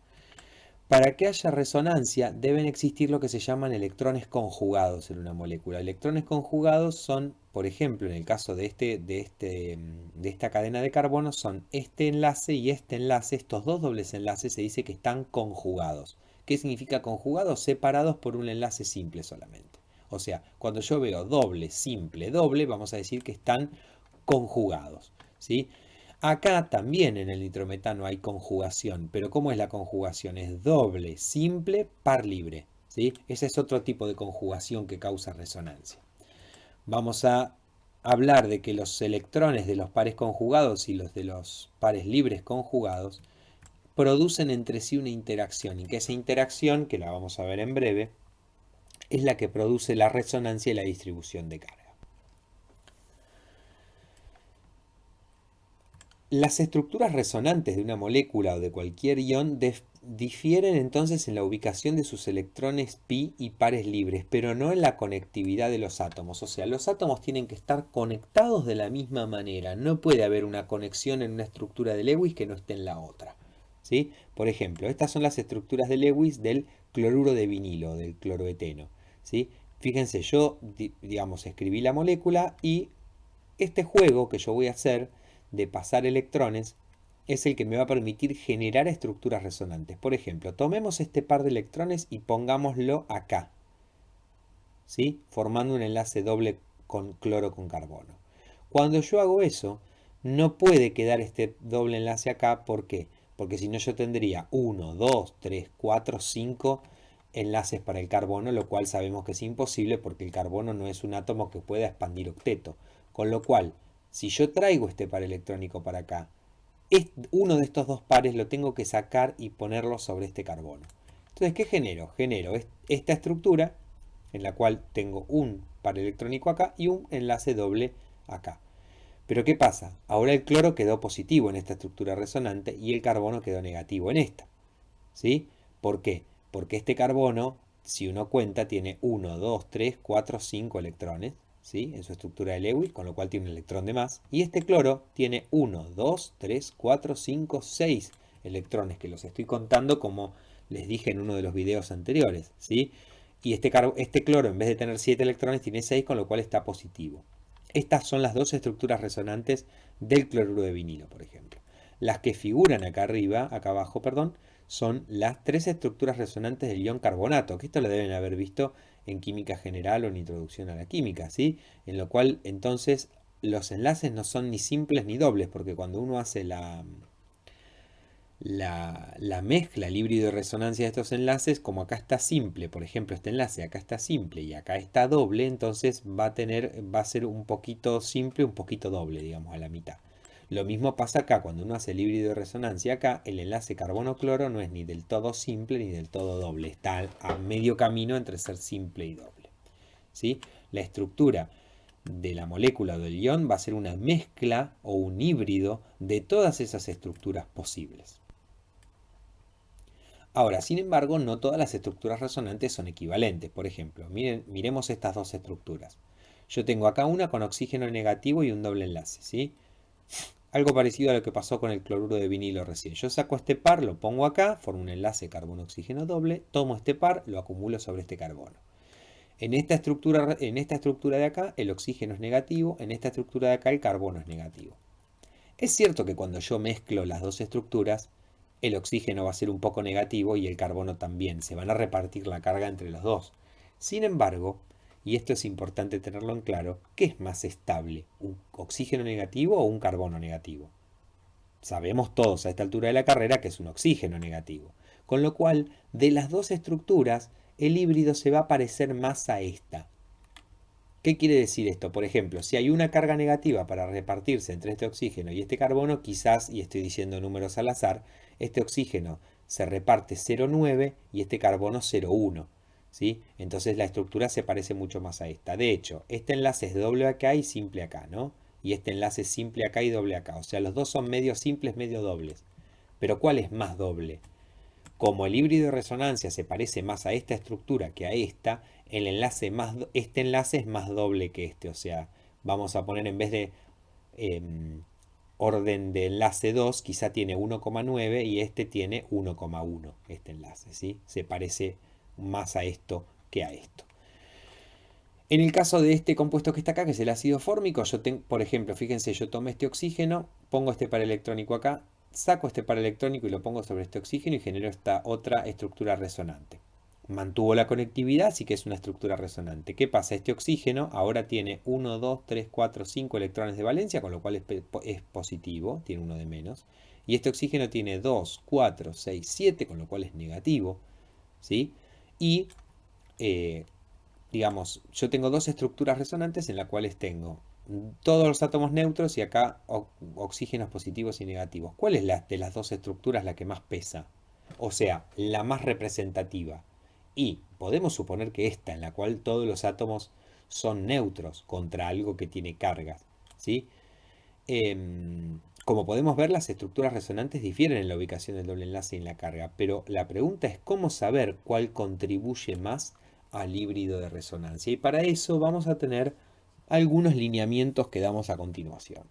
Para que haya resonancia deben existir lo que se llaman electrones conjugados en una molécula. Electrones conjugados son, por ejemplo, en el caso de esta cadena de carbono, son este enlace y este enlace, estos dos dobles enlaces se dice que están conjugados. ¿Qué significa conjugados? Separados por un enlace simple solamente. O sea, cuando yo veo doble, simple, doble, vamos a decir que están conjugados, ¿sí? Acá también en el nitrometano hay conjugación, pero ¿cómo es la conjugación? Es doble, simple, par libre, ¿sí? Ese es otro tipo de conjugación que causa resonancia. Vamos a hablar de que los electrones de los pares conjugados y los de los pares libres conjugados producen entre sí una interacción y que esa interacción, que la vamos a ver en breve, es la que produce la resonancia y la distribución de carga. Las estructuras resonantes de una molécula o de cualquier ion difieren entonces en la ubicación de sus electrones pi y pares libres, pero no en la conectividad de los átomos. O sea, los átomos tienen que estar conectados de la misma manera. No puede haber una conexión en una estructura de Lewis que no esté en la otra. ¿sí? Por ejemplo, estas son las estructuras de Lewis del cloruro de vinilo, del cloroeteno, ¿sí? Fíjense, yo, digamos, escribí la molécula y este juego que yo voy a hacer de pasar electrones es el que me va a permitir generar estructuras resonantes. Por ejemplo, tomemos este par de electrones y pongámoslo acá, ¿sí? Formando un enlace doble con cloro con carbono. Cuando yo hago eso, no puede quedar este doble enlace acá. ¿Por qué? Porque si no yo tendría 1, 2, 3, 4, 5 enlaces para el carbono, lo cual sabemos que es imposible porque el carbono no es un átomo que pueda expandir octeto. Con lo cual, si yo traigo este par electrónico para acá, uno de estos dos pares lo tengo que sacar y ponerlo sobre este carbono. Entonces, ¿qué genero? Genero esta estructura en la cual tengo un par electrónico acá y un enlace doble acá. Pero ¿qué pasa? Ahora el cloro quedó positivo en esta estructura resonante y el carbono quedó negativo en esta. ¿Sí? ¿Por qué? Porque este carbono, si uno cuenta, tiene 1, 2, 3, 4, 5 electrones, ¿sí? En su estructura de Lewis, con lo cual tiene un electrón de más. Y este cloro tiene 1, 2, 3, 4, 5, 6 electrones, que los estoy contando como les dije en uno de los videos anteriores, ¿sí? Y este cloro, en vez de tener 7 electrones, tiene 6, con lo cual está positivo. Estas son las dos estructuras resonantes del cloruro de vinilo, por ejemplo. Las que figuran acá arriba, acá abajo, perdón, son las tres estructuras resonantes del ion carbonato, que esto lo deben haber visto en química general o en introducción a la química, ¿sí? En lo cual entonces los enlaces no son ni simples ni dobles, porque cuando uno hace la mezcla, el híbrido de resonancia de estos enlaces, como acá está simple, por ejemplo, este enlace acá está simple y acá está doble, entonces va a ser un poquito simple, un poquito doble, digamos, a la mitad. Lo mismo pasa acá, cuando uno hace el híbrido de resonancia acá, el enlace carbono-cloro no es ni del todo simple ni del todo doble, está a medio camino entre ser simple y doble. ¿Sí? La estructura de la molécula o del ion va a ser una mezcla o un híbrido de todas esas estructuras posibles. Ahora, sin embargo, no todas las estructuras resonantes son equivalentes. Por ejemplo, miremos estas dos estructuras. Yo tengo acá una con oxígeno negativo y un doble enlace, ¿sí? Algo parecido a lo que pasó con el cloruro de vinilo recién. Yo saco este par, lo pongo acá, formo un enlace carbono-oxígeno doble, tomo este par, lo acumulo sobre este carbono. En esta estructura de acá, el oxígeno es negativo, en esta estructura de acá, el carbono es negativo. Es cierto que cuando yo mezclo las dos estructuras, el oxígeno va a ser un poco negativo y el carbono también. Se van a repartir la carga entre los dos. Sin embargo, y esto es importante tenerlo en claro, ¿qué es más estable? ¿Un oxígeno negativo o un carbono negativo? Sabemos todos a esta altura de la carrera que es un oxígeno negativo. Con lo cual, de las dos estructuras, el híbrido se va a parecer más a esta. ¿Qué quiere decir esto? Por ejemplo, si hay una carga negativa para repartirse entre este oxígeno y este carbono, quizás, y estoy diciendo números al azar, este oxígeno se reparte 0,9 y este carbono 0,1. ¿Sí? Entonces la estructura se parece mucho más a esta. De hecho, este enlace es doble acá y simple acá, ¿no? Y este enlace es simple acá y doble acá. O sea, los dos son medio simples, medio dobles. Pero ¿cuál es más doble? Como el híbrido de resonancia se parece más a esta estructura que a esta, este enlace es más doble que este. O sea, vamos a poner en vez de orden de enlace 2, quizá tiene 1,9 y este tiene 1,1. Este enlace, ¿sí? Se parece más a esto que a esto. En el caso de este compuesto que está acá, que es el ácido fórmico, por ejemplo, fíjense, yo tomé este oxígeno, pongo este par electrónico acá, saco este par electrónico y lo pongo sobre este oxígeno y genero esta otra estructura resonante. Mantuvo la conectividad, así que es una estructura resonante. ¿Qué pasa? Este oxígeno ahora tiene 1, 2, 3, 4, 5 electrones de valencia, con lo cual es positivo, tiene uno de menos. Y este oxígeno tiene 2, 4, 6, 7, con lo cual es negativo. ¿Sí? Y digamos, yo tengo dos estructuras resonantes en las cuales tengo todos los átomos neutros y acá oxígenos positivos y negativos. ¿Cuál es de las dos estructuras la que más pesa? O sea, la más representativa. Y podemos suponer que esta, en la cual todos los átomos son neutros contra algo que tiene cargas. ¿Sí? Como podemos ver, las estructuras resonantes difieren en la ubicación del doble enlace y en la carga, pero la pregunta es cómo saber cuál contribuye más al híbrido de resonancia. Y para eso vamos a tener algunos lineamientos que damos a continuación.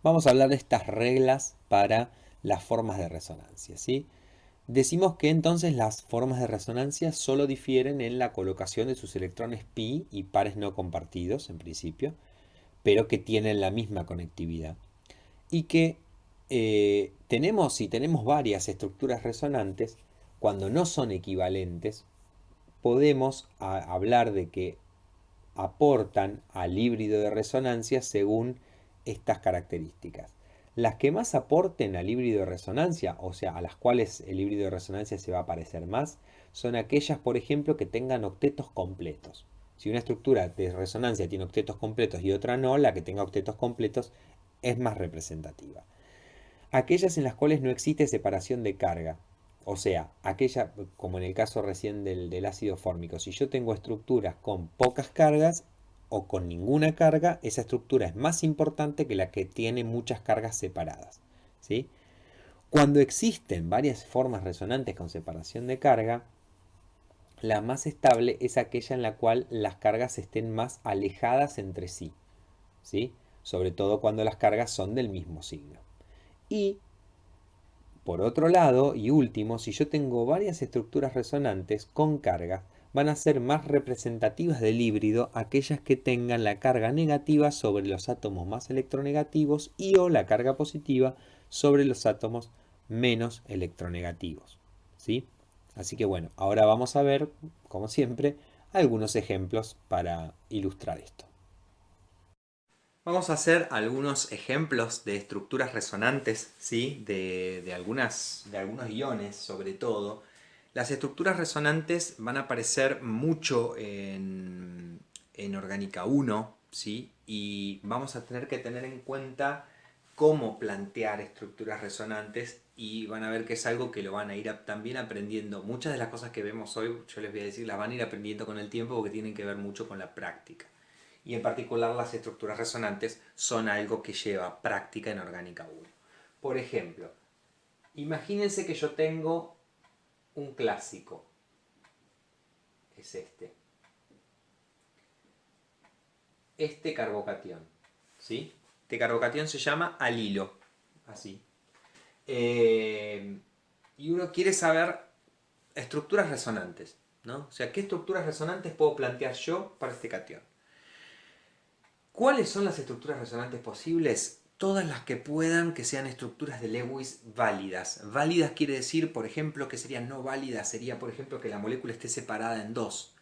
Vamos a hablar de estas reglas para las formas de resonancia, ¿sí? Decimos que entonces las formas de resonancia solo difieren en la colocación de sus electrones pi y pares no compartidos, en principio, pero que tienen la misma conectividad. Y que si tenemos varias estructuras resonantes, cuando no son equivalentes, podemos hablar de que aportan al híbrido de resonancia según estas características. Las que más aporten al híbrido de resonancia, o sea, a las cuales el híbrido de resonancia se va a parecer más, son aquellas, por ejemplo, que tengan octetos completos. Si una estructura de resonancia tiene octetos completos y otra no, la que tenga octetos completos es más representativa. Aquellas en las cuales no existe separación de carga, o sea, aquella, como en el caso recién del ácido fórmico, si yo tengo estructuras con pocas cargas o con ninguna carga, esa estructura es más importante que la que tiene muchas cargas separadas. ¿Sí? Cuando existen varias formas resonantes con separación de carga, la más estable es aquella en la cual las cargas estén más alejadas entre sí. ¿Sí? Sobre todo cuando las cargas son del mismo signo. Y por otro lado, y último, si yo tengo varias estructuras resonantes con carga, van a ser más representativas del híbrido aquellas que tengan la carga negativa sobre los átomos más electronegativos y o la carga positiva sobre los átomos menos electronegativos. ¿Sí? Así que bueno, ahora vamos a ver, como siempre, algunos ejemplos para ilustrar esto. Vamos a hacer algunos ejemplos de estructuras resonantes, ¿sí? de algunos iones, sobre todo. Las estructuras resonantes van a aparecer mucho en Orgánica 1, ¿sí? Y vamos a tener que tener en cuenta cómo plantear estructuras resonantes y van a ver que es algo que lo van a ir también aprendiendo. Muchas de las cosas que vemos hoy, yo les voy a decir, las van a ir aprendiendo con el tiempo porque tienen que ver mucho con la práctica. Y en particular las estructuras resonantes son algo que lleva práctica en Orgánica 1. Por ejemplo, imagínense que yo tengo un clásico, es este carbocatión, ¿sí? Este carbocatión se llama alilo, así. Y uno quiere saber estructuras resonantes, ¿no? O sea, ¿qué estructuras resonantes puedo plantear yo para este catión? ¿Cuáles son las estructuras resonantes posibles? Todas las que puedan que sean estructuras de Lewis válidas. Válidas quiere decir, por ejemplo, que serían no válidas. Sería, por ejemplo, que la molécula esté separada en dos.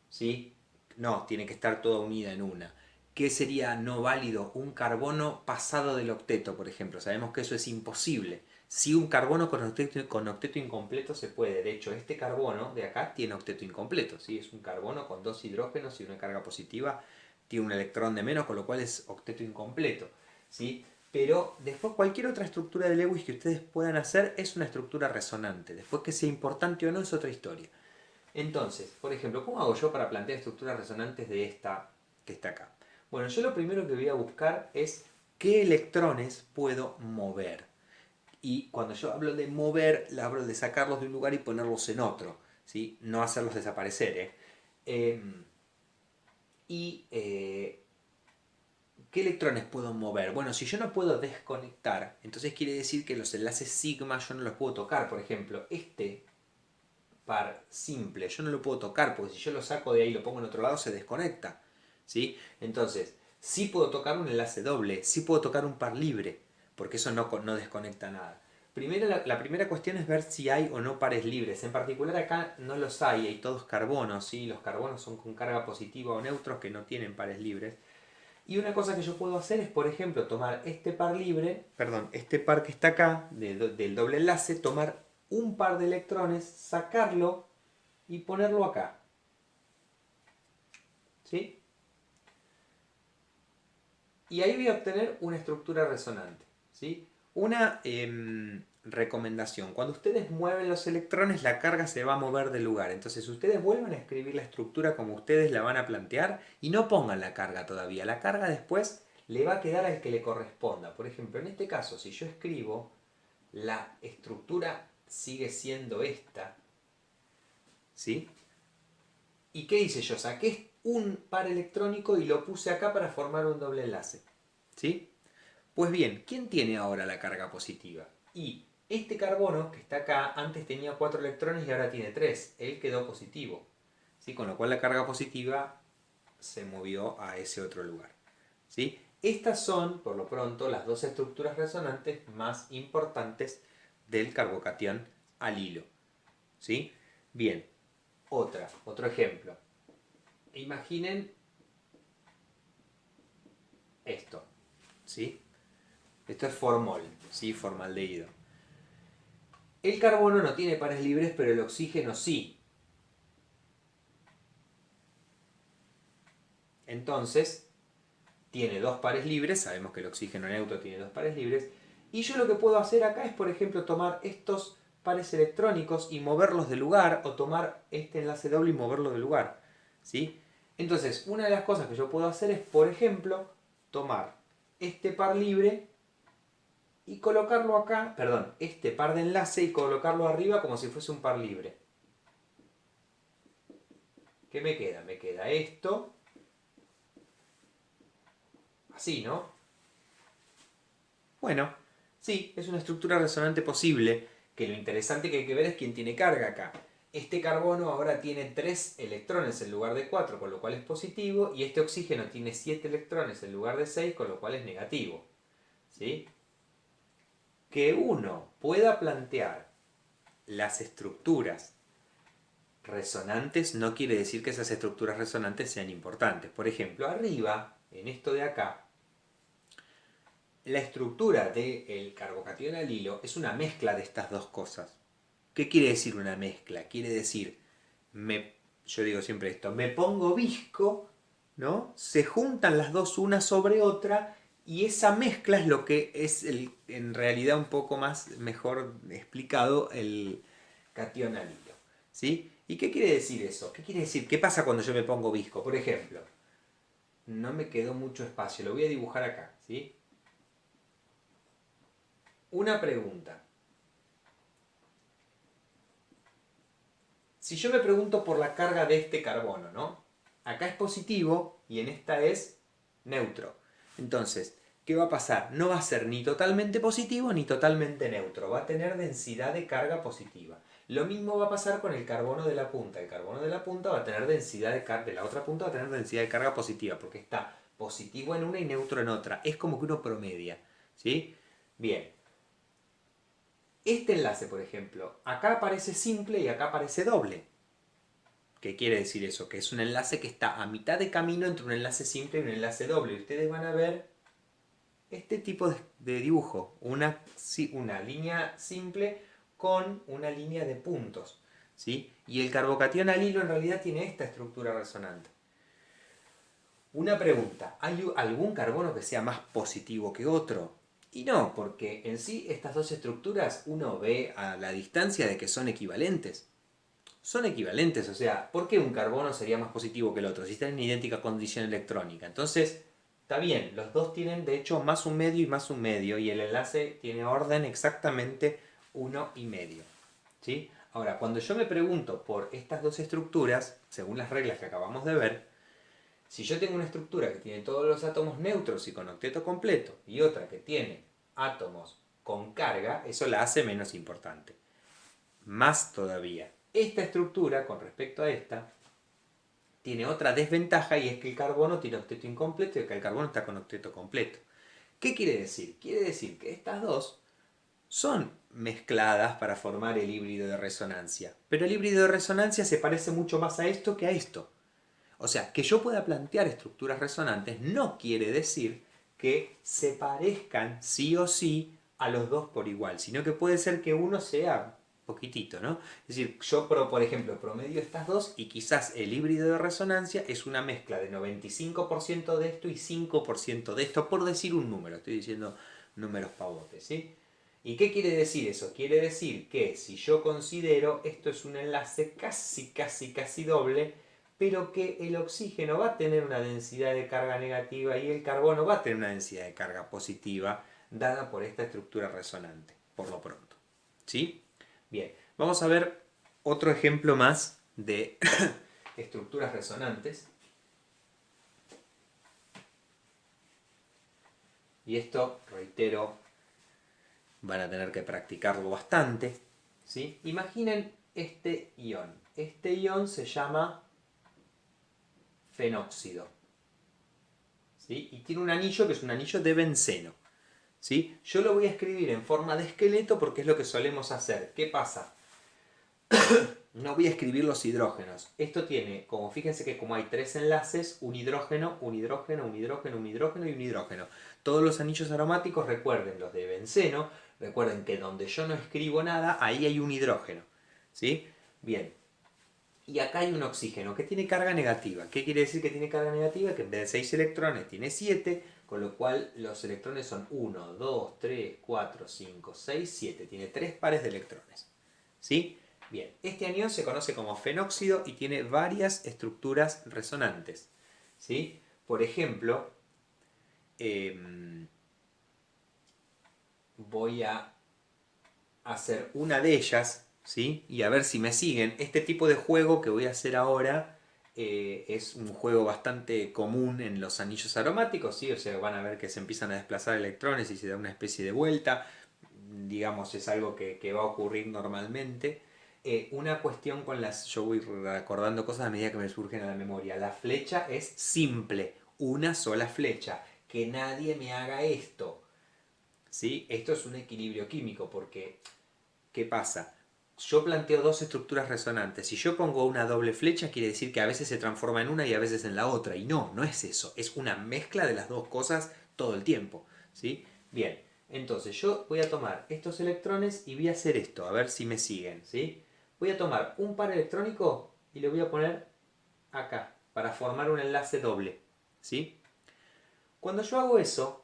¿Sí? No, tiene que estar toda unida en una. ¿Qué sería no válido? Un carbono pasado del octeto, por ejemplo. Sabemos que eso es imposible. Si un carbono con octeto incompleto se puede. De hecho, este carbono de acá tiene octeto incompleto. ¿Sí? Es un carbono con dos hidrógenos y una carga positiva, tiene un electrón de menos, con lo cual es octeto incompleto, ¿sí? Pero después cualquier otra estructura de Lewis que ustedes puedan hacer es una estructura resonante. Después que sea importante o no es otra historia. Entonces, por ejemplo, ¿cómo hago yo para plantear estructuras resonantes de esta que está acá? Bueno, yo lo primero que voy a buscar es qué electrones puedo mover. Y cuando yo hablo de mover, hablo de sacarlos de un lugar y ponerlos en otro, ¿sí? No hacerlos desaparecer, ¿eh? Y ¿qué electrones puedo mover? Bueno, si yo no puedo desconectar, entonces quiere decir que los enlaces sigma yo no los puedo tocar. Por ejemplo, este par simple yo no lo puedo tocar porque si yo lo saco de ahí y lo pongo en otro lado se desconecta. ¿Sí? Entonces, sí puedo tocar un enlace doble, sí puedo tocar un par libre, porque eso no desconecta nada. Primero, la primera cuestión es ver si hay o no pares libres. En particular acá no los hay todos carbonos, ¿sí? Los carbonos son con carga positiva o neutros que no tienen pares libres. Y una cosa que yo puedo hacer es, por ejemplo, tomar este par libre, perdón, este par que está acá, del doble enlace, tomar un par de electrones, sacarlo y ponerlo acá. ¿Sí? Y ahí voy a obtener una estructura resonante. ¿Sí? Una recomendación. Cuando ustedes mueven los electrones, la carga se va a mover del lugar. Entonces, ustedes vuelvan a escribir la estructura como ustedes la van a plantear y no pongan la carga todavía. La carga después le va a quedar al que le corresponda. Por ejemplo, en este caso, si yo escribo, la estructura sigue siendo esta. ¿Sí? ¿Y qué hice yo? Saqué un par electrónico y lo puse acá para formar un doble enlace. ¿Sí? Pues bien, ¿quién tiene ahora la carga positiva? Y Este carbono que está acá antes tenía 4 electrones y ahora tiene 3. Él quedó positivo. ¿Sí? Con lo cual la carga positiva se movió a ese otro lugar. ¿Sí? Estas son, por lo pronto, las dos estructuras resonantes más importantes del carbocatión alilo. ¿Sí? Bien, otro ejemplo. Imaginen esto. ¿Sí? Esto es formol, ¿sí? Formaldehído. El carbono no tiene pares libres, pero el oxígeno sí. Entonces, tiene dos pares libres, sabemos que el oxígeno neutro tiene dos pares libres, y yo lo que puedo hacer acá es, por ejemplo, tomar estos pares electrónicos y moverlos de lugar, o tomar este enlace doble y moverlo de lugar, ¿sí? Entonces, una de las cosas que yo puedo hacer es, por ejemplo, tomar este par libre y colocarlo acá, perdón, este par de enlace y colocarlo arriba como si fuese un par libre. ¿Qué me queda? Me queda esto, así, ¿no? Bueno, sí, es una estructura resonante posible, que lo interesante que hay que ver es quién tiene carga acá. Este carbono ahora tiene 3 electrones en lugar de 4, con lo cual es positivo, y este oxígeno tiene 7 electrones en lugar de 6, con lo cual es negativo. ¿Sí? Que uno pueda plantear las estructuras resonantes no quiere decir que esas estructuras resonantes sean importantes. Por ejemplo, arriba, en esto de acá, la estructura del carbocatión alilo es una mezcla de estas dos cosas. ¿Qué quiere decir una mezcla? Quiere decir, yo digo siempre esto, me pongo visco, ¿no? Se juntan las dos una sobre otra y esa mezcla es lo que es en realidad un poco más mejor explicado el catión alilo. ¿Sí? ¿Y qué quiere decir eso? ¿Qué quiere decir? ¿Qué pasa cuando yo me pongo visco? Por ejemplo, no me quedó mucho espacio, lo voy a dibujar acá, ¿sí? Una pregunta. Si yo me pregunto por la carga de este carbono, ¿no? Acá es positivo y en esta es neutro. Entonces, ¿qué va a pasar? No va a ser ni totalmente positivo ni totalmente neutro. Va a tener densidad de carga positiva. Lo mismo va a pasar con el carbono de la punta. El carbono de la punta va a tener densidad de carga, de la otra punta va a tener densidad de carga positiva, porque está positivo en una y neutro en otra. Es como que uno promedia. ¿Sí? Bien. Este enlace, por ejemplo, acá aparece simple y acá aparece doble. ¿Qué quiere decir eso? Que es un enlace que está a mitad de camino entre un enlace simple y un enlace doble. Y ustedes van a ver este tipo de dibujo. Una línea simple con una línea de puntos. ¿Sí? Y el carbocatión alilo en realidad tiene esta estructura resonante. Una pregunta, ¿hay algún carbono que sea más positivo que otro? Y no, porque en sí estas dos estructuras uno ve a la distancia de que son equivalentes. Son equivalentes, o sea, ¿por qué un carbono sería más positivo que el otro? Si están en idéntica condición electrónica. Entonces, está bien, los dos tienen de hecho más un medio y más un medio, y el enlace tiene orden exactamente uno y medio. ¿Sí? Ahora, cuando yo me pregunto por estas dos estructuras, según las reglas que acabamos de ver, si yo tengo una estructura que tiene todos los átomos neutros y con octeto completo, y otra que tiene átomos con carga, eso la hace menos importante. Más todavía, esta estructura, con respecto a esta, tiene otra desventaja, y es que el carbono tiene octeto incompleto y que el carbono está con octeto completo. ¿Qué quiere decir? Quiere decir que estas dos son mezcladas para formar el híbrido de resonancia. Pero el híbrido de resonancia se parece mucho más a esto que a esto. O sea, que yo pueda plantear estructuras resonantes no quiere decir que se parezcan sí o sí a los dos por igual, sino que puede ser que uno sea poquitito, ¿no? Es decir, yo por ejemplo promedio estas dos y quizás el híbrido de resonancia es una mezcla de 95% de esto y 5% de esto, por decir un número, estoy diciendo números pavotes, ¿sí? ¿Y qué quiere decir eso? Quiere decir que si yo considero esto es un enlace casi doble, pero que el oxígeno va a tener una densidad de carga negativa y el carbono va a tener una densidad de carga positiva dada por esta estructura resonante, por lo pronto. ¿Sí? Bien, vamos a ver otro ejemplo más de estructuras resonantes. Y esto, reitero, van a tener que practicarlo bastante, ¿sí? Imaginen este ion. Este ion se llama fenóxido, ¿sí? Y tiene un anillo que es un anillo de benceno, ¿sí? Yo lo voy a escribir en forma de esqueleto porque es lo que solemos hacer. ¿Qué pasa? No voy a escribir los hidrógenos. Esto tiene, como fíjense que como hay tres enlaces, un hidrógeno, un hidrógeno, un hidrógeno, un hidrógeno y un hidrógeno. Todos los anillos aromáticos, recuerden los de benceno, recuerden que donde yo no escribo nada, ahí hay un hidrógeno, ¿sí? Bien. Y acá hay un oxígeno que tiene carga negativa. ¿Qué quiere decir que tiene carga negativa? Que en vez de 6 electrones tiene 7, con lo cual los electrones son 1, 2, 3, 4, 5, 6, 7. Tiene 3 pares de electrones, ¿sí? Bien, este anión se conoce como fenóxido y tiene varias estructuras resonantes, ¿sí? Por ejemplo, voy a hacer una de ellas, ¿sí? Y a ver si me siguen. Este tipo de juego que voy a hacer ahora es un juego bastante común en los anillos aromáticos, ¿sí? O sea, van a ver que se empiezan a desplazar electrones y se da una especie de vuelta. Digamos, es algo que va a ocurrir normalmente. Una cuestión con las... Yo voy recordando cosas a medida que me surgen a la memoria. La flecha es simple, una sola flecha. Que nadie me haga esto, ¿sí? Esto es un equilibrio químico porque ¿qué pasa? Yo planteo dos estructuras resonantes. Si yo pongo una doble flecha, quiere decir que a veces se transforma en una y a veces en la otra. Y no, no es eso. Es una mezcla de las dos cosas todo el tiempo, ¿sí? Bien, entonces yo voy a tomar estos electrones y voy a hacer esto, a ver si me siguen, ¿sí? Voy a tomar un par electrónico y lo voy a poner acá, para formar un enlace doble, ¿sí? Cuando yo hago eso,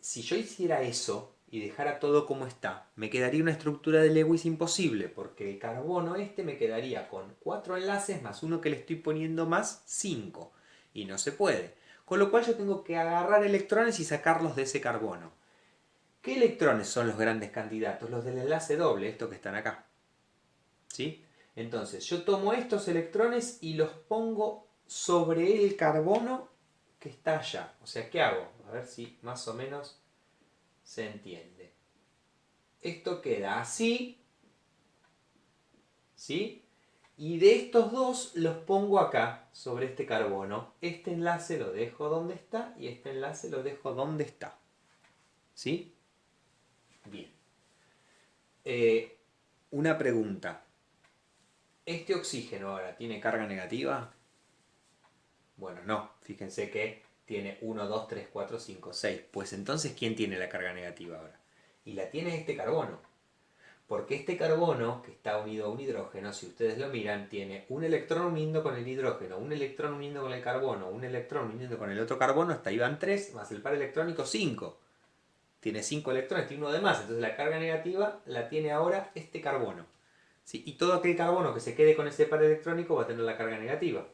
si yo hiciera eso y dejara todo como está, me quedaría una estructura de Lewis imposible, porque el carbono este me quedaría con 4 enlaces más uno que le estoy poniendo más 5. Y no se puede. Con lo cual yo tengo que agarrar electrones y sacarlos de ese carbono. ¿Qué electrones son los grandes candidatos? Los del enlace doble, estos que están acá, ¿sí? Entonces yo tomo estos electrones y los pongo sobre el carbono que está allá. O sea, ¿qué hago? A ver si más o menos se entiende. Esto queda así, ¿sí? Y de estos dos los pongo acá, sobre este carbono. Este enlace lo dejo donde está y este enlace lo dejo donde está, ¿sí? Bien. Una pregunta. ¿Este oxígeno ahora tiene carga negativa? Bueno, no. Fíjense que tiene 1, 2, 3, 4, 5, 6. Pues entonces, ¿quién tiene la carga negativa ahora? Y la tiene este carbono. Porque este carbono, que está unido a un hidrógeno, si ustedes lo miran, tiene un electrón uniendo con el hidrógeno, un electrón uniendo con el carbono, un electrón uniendo con el otro carbono, hasta ahí van 3, más el par electrónico 5. Tiene 5 electrones, tiene uno de más, entonces la carga negativa la tiene ahora este carbono, ¿sí? Y todo aquel carbono que se quede con ese par electrónico va a tener la carga negativa.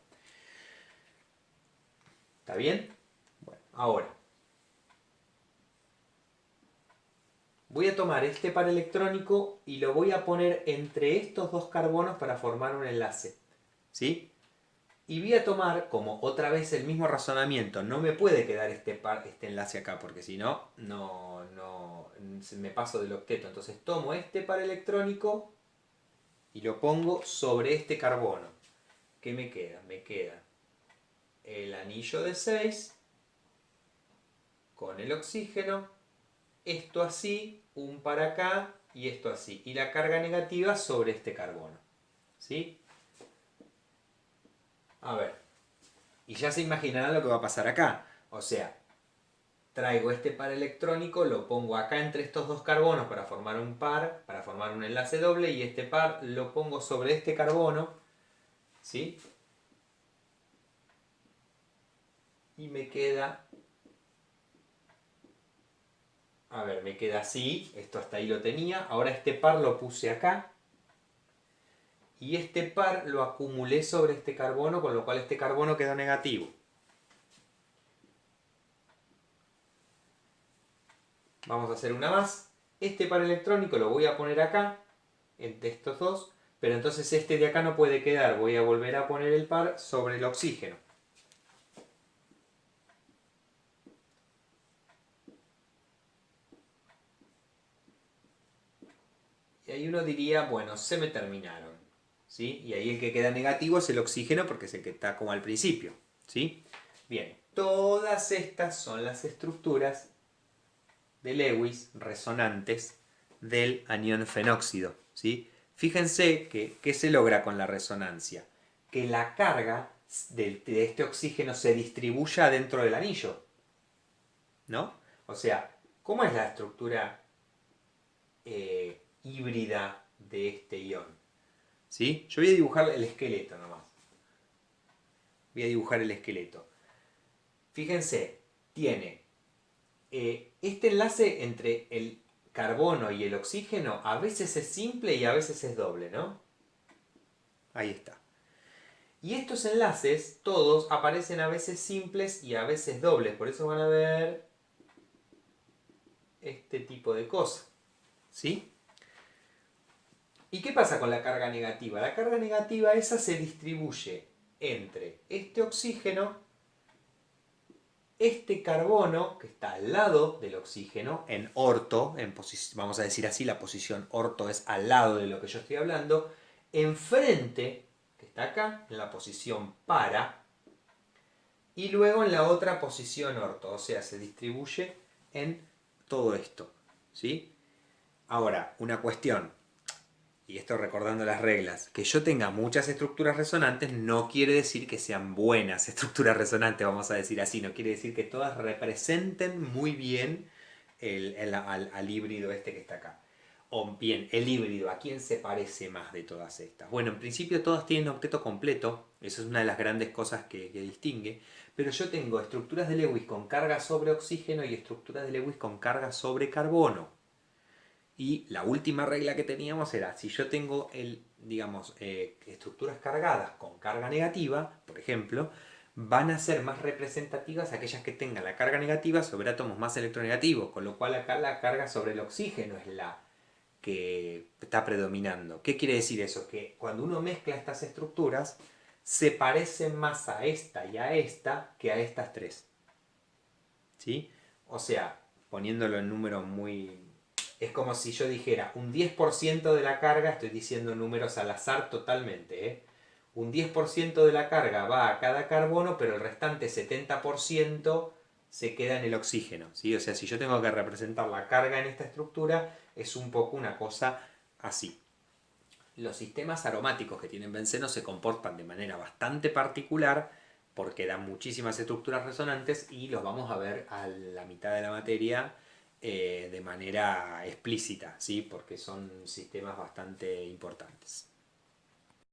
¿Está bien? Bueno, ahora voy a tomar este par electrónico y lo voy a poner entre estos dos carbonos para formar un enlace, ¿sí? Y voy a tomar, como otra vez el mismo razonamiento, no me puede quedar este enlace acá, porque si no, me paso del octeto. Entonces tomo este par electrónico y lo pongo sobre este carbono. ¿Qué me queda? Me queda el anillo de 6 con el oxígeno, esto así, un par acá y esto así. Y la carga negativa sobre este carbono, ¿sí? A ver, y ya se imaginarán lo que va a pasar acá. O sea, traigo este par electrónico, lo pongo acá entre estos dos carbonos para formar un par, para formar un enlace doble, y este par lo pongo sobre este carbono, ¿sí? Y me queda, a ver, me queda así, esto hasta ahí lo tenía, ahora este par lo puse acá, y este par lo acumulé sobre este carbono, con lo cual este carbono quedó negativo. Vamos a hacer una más. Este par electrónico lo voy a poner acá, entre estos dos, pero entonces este de acá no puede quedar. Voy a volver a poner el par sobre el oxígeno. Y ahí uno diría, bueno, se me terminaron. ¿Sí? Y ahí el que queda negativo es el oxígeno porque es el que está como al principio. ¿Sí? Bien, todas estas son las estructuras de Lewis resonantes del anión fenóxido. ¿Sí? Fíjense que ¿qué se logra con la resonancia? Que la carga de este oxígeno se distribuya dentro del anillo. ¿No? O sea, ¿cómo es la estructura híbrida de este ion? ¿Sí? Yo voy a dibujar el esqueleto nomás. Voy a dibujar el esqueleto. Fíjense, tiene este enlace entre el carbono y el oxígeno a veces es simple y a veces es doble, ¿no? Ahí está. Y estos enlaces, todos, aparecen a veces simples y a veces dobles. Por eso van a ver este tipo de cosas. ¿Sí? ¿Y qué pasa con la carga negativa? La carga negativa esa se distribuye entre este oxígeno, este carbono que está al lado del oxígeno, en orto, vamos a decir así, la posición orto es al lado de lo que yo estoy hablando, enfrente, que está acá, en la posición para, y luego en la otra posición orto, o sea, se distribuye en todo esto. ¿Sí? Ahora, una cuestión, y esto recordando las reglas, que yo tenga muchas estructuras resonantes no quiere decir que sean buenas estructuras resonantes, vamos a decir así, no quiere decir que todas representen muy bien al híbrido este que está acá. O bien, el híbrido, ¿a quién se parece más de todas estas? Bueno, en principio todas tienen octeto completo, eso es una de las grandes cosas que distingue, pero yo tengo estructuras de Lewis con carga sobre oxígeno y estructuras de Lewis con carga sobre carbono. Y la última regla que teníamos era, si yo tengo digamos, estructuras cargadas con carga negativa, por ejemplo, van a ser más representativas aquellas que tengan la carga negativa sobre átomos más electronegativos, con lo cual acá la carga sobre el oxígeno es la que está predominando. ¿Qué quiere decir eso? Que cuando uno mezcla estas estructuras, se parecen más a esta y a esta que a estas tres. ¿Sí? O sea, poniéndolo en números muy... Es como si yo dijera un 10% de la carga, estoy diciendo números al azar totalmente, ¿eh? Un 10% de la carga va a cada carbono, pero el restante 70% se queda en el oxígeno. ¿Sí? O sea, si yo tengo que representar la carga en esta estructura, es un poco una cosa así. Los sistemas aromáticos que tienen benceno se comportan de manera bastante particular porque dan muchísimas estructuras resonantes y los vamos a ver a la mitad de la materia de manera explícita, ¿sí? Porque son sistemas bastante importantes.